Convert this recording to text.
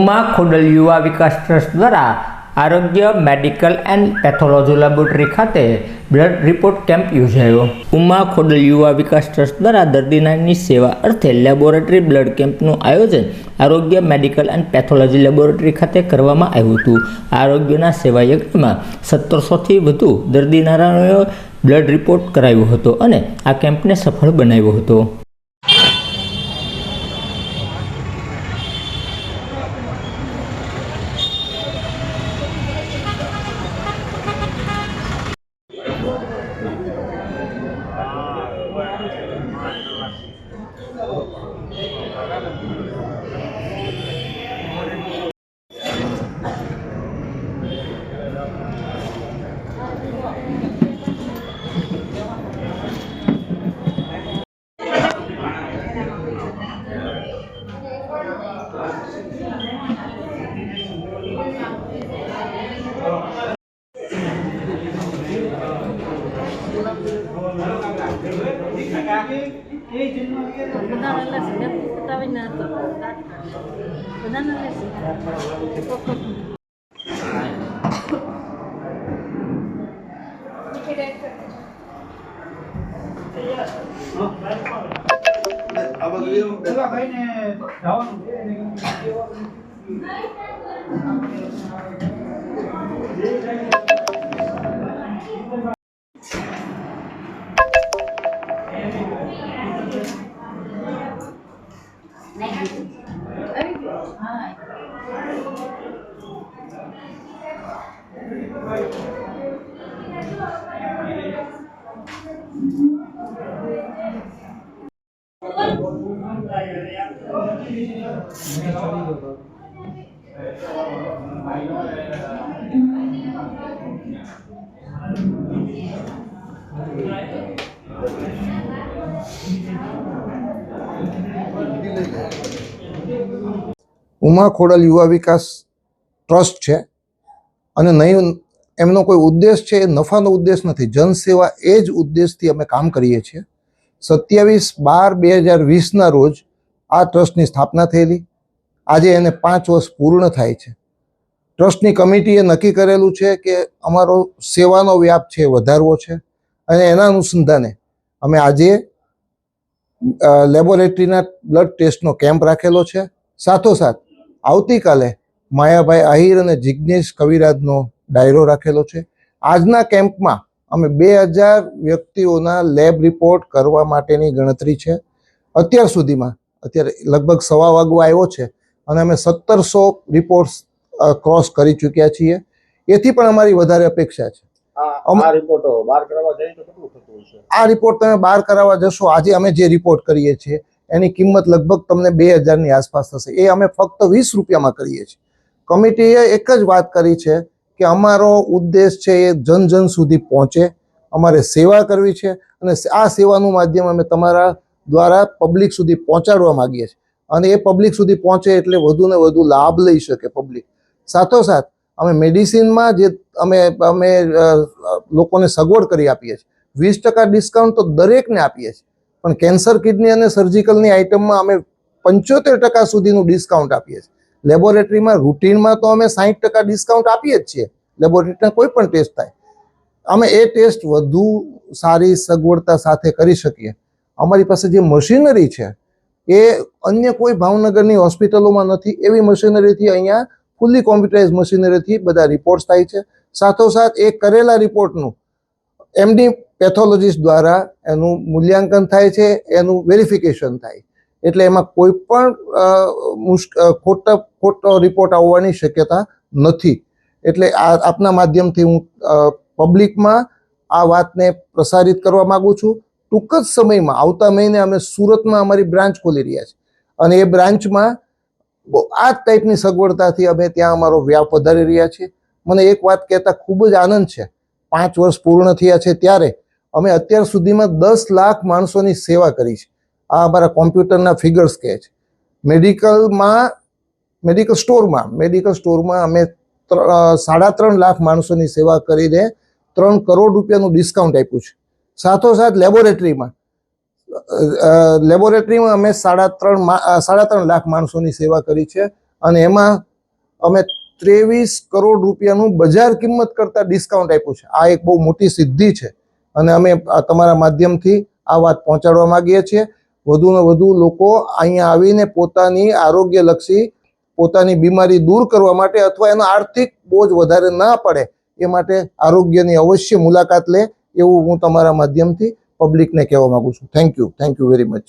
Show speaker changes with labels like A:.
A: ઉમા ખોડલ યુવા વિકાસ ટ્રસ્ટ દ્વારા આરોગ્ય મેડિકલ એન્ડ પેથોલોજી લેબોરેટરી ખાતે બ્લડ રિપોર્ટ કેમ્પ યોજાયો। ઉમા ખોડલ યુવા વિકાસ ટ્રસ્ટ દ્વારા દર્દીની સેવા અર્થે લેબોરેટરી બ્લડ કેમ્પનું આયોજન આરોગ્ય મેડિકલ એન્ડ પેથોલોજી લેબોરેટરી ખાતે કરવામાં આવ્યું હતું। આરોગ્યના સેવા યજ્ઞમાં 1700થી વધુ દર્દીનારાઓએ બ્લડ રિપોર્ટ કરાવ્યો હતો અને આ કેમ્પને સફળ બનાવ્યો હતો।
B: ઉમા ખોડલ યુવા વિકાસ ટ્રસ્ટ છે અને નહીં એમનો કોઈ ઉદ્દેશ છે, એ નફાનો ઉદ્દેશ નથી, જનસેવા એ જ ઉદ્દેશથી અમે કામ કરીએ છીએ। 27/12/2020ના રોજ આ ટ્રસ્ટની સ્થાપના થયેલી। આજે એને 5 વર્ષ પૂર્ણ થાય છે। ટ્રસ્ટની કમિટીએ નક્કી કરેલું છે કે અમારો સેવાનો વ્યાપ છે વધારવો છે અને એના અનુસંધાને અમે આજે લેબોરેટરીના બ્લડ ટેસ્ટનો કેમ્પ રાખેલો છે। સાથોસાથ આવતીકાલે માયાભાઈ આહિર અને જિજ્ઞેશ કવિરાજનો ડાયરો રાખેલો છે। આજના કેમ્પમાં અમે 2000 વ્યક્તિઓના લેબ રિપોર્ટ કરવા માટેની ગણતરી છે। અત્યાર સુધીમાં અત્યારે લગભગ 1:15 વાગવા આવ્યો છે અને અમે 1700 રિપોર્ટ્સ ક્રોસ કરી ચૂક્યા છીએ। એથી પણ અમારી વધારે અપેક્ષા છે।
C: આ રિપોર્ટો બહાર કરાવવા જઈએ તો કેટલું થતું હશે?
B: આ રિપોર્ટ તમે બહાર કરાવવા જશો, આજે અમે જે રિપોર્ટ કરીએ છીએ એની કિંમત લગભગ તમને 2000ની આસપાસ થશે। એ અમે ફક્ત 20 રૂપિયામાં કરીએ છીએ। કમિટીએ એક જ વાત કરી છે કે અમારો ઉદ્દેશ છે એ જન જન સુધી પહોંચે, અમારે સેવા કરવી છે અને આ સેવાનું માધ્યમ અમે તમારા દ્વારા પબ્લિક સુધી પહોંચાડવા માગીએ છીએ અને એ પબ્લિક સુધી પહોંચે એટલે વધુને વધુ લાભ લઈ શકે પબ્લિક। સાથોસાથ અમે મેડિસિનમાં જે અમે લોકોને સગવડ કરી આપીએ છીએ, 20% ડિસ્કાઉન્ટ તો દરેકને આપીએ છીએ, પણ કેન્સર, કિડની અને સર્જિકલની આઇટમમાં અમે 75% સુધીનું ડિસ્કાઉન્ટ આપીએ છીએ। લેબોરેટરીમાં રૂટીનમાં તો અમે 60% ડિસ્કાઉન્ટ આપીએ જ છીએ। લેબોરેટરીના કોઈ પણ ટેસ્ટ થાય, અમે એ ટેસ્ટ વધુ સારી સગવડતા સાથે કરી શકીએ। અમારી પાસે જે મશીનરી છે એ અન્ય કોઈ ભાવનગરની હોસ્પિટલોમાં નથી। એવી મશીનરીથી અહીંયા ફૂલી કોમ્પ્યુટરાઇઝ મશીનરીથી બધા રિપોર્ટ્સ થાય છે। સાથોસાથ એ કરેલા રિપોર્ટનું એમડી પેથોલોજીસ્ટ દ્વારા એનું મૂલ્યાંકન થાય છે, એનું વેરિફિકેશન થાય, એટલે એમાં કોઈ પણ ખોટો રિપોર્ટ આવવાની શક્યતા નથી। એટલે આપના માધ્યમથી હું પબ્લિકમાં આ વાતને પ્રસારિત કરવા માગું છું। ટૂંક જ સમયમાં આવતા મહિને અમે સુરતમાં અમારી બ્રાન્ચ ખોલી રહ્યા છીએ અને એ બ્રાન્ચમાં આ જ ટાઈપની સગવડતાથી અમે ત્યાં અમારો વ્યાપ વધારી રહ્યા છીએ। મને એક વાત કહેતા ખૂબ જ આનંદ છે, 5 વર્ષ પૂર્ણ થયા છે ત્યારે અમે અત્યાર સુધીમાં 10 લાખ માણસોની સેવા કરી છે। આ અમારા કોમ્પ્યુટરના ફિગર્સ કહે છે। મેડિકલ સ્ટોરમાં અમે 3.5 લાખ માણસોની સેવા કરીને 3 કરોડ રૂપિયાનું ડિસ્કાઉન્ટ આપ્યું છે। સાથોસાથ લેબોરેટરીમાં અમે 3.5 લાખ માણસોની સેવા કરી છે અને એમાં અમે 23 કરોડ રૂપિયાનું બજાર કિંમત કરતાં ડિસ્કાઉન્ટ આપ્યું છે. આ એક બહુ મોટી સિદ્ધિ છે અને અમે તમારા માધ્યમથી આ વાત પહોંચાડવા માંગીએ છીએ. વધુને વધુ લોકો અહીંયા આવીને પોતાની આરોગ્યલક્ષી પોતાની બીમારી દૂર કરવા માટે અથવા એનો આર્થિક બોજ વધારે ના પડે એ માટે આરોગ્યની અવશ્ય મુલાકાત લે એવું હું તમારા માધ્યમથી પબ્લિકને કહેવા માંગુ છું. Thank you very much.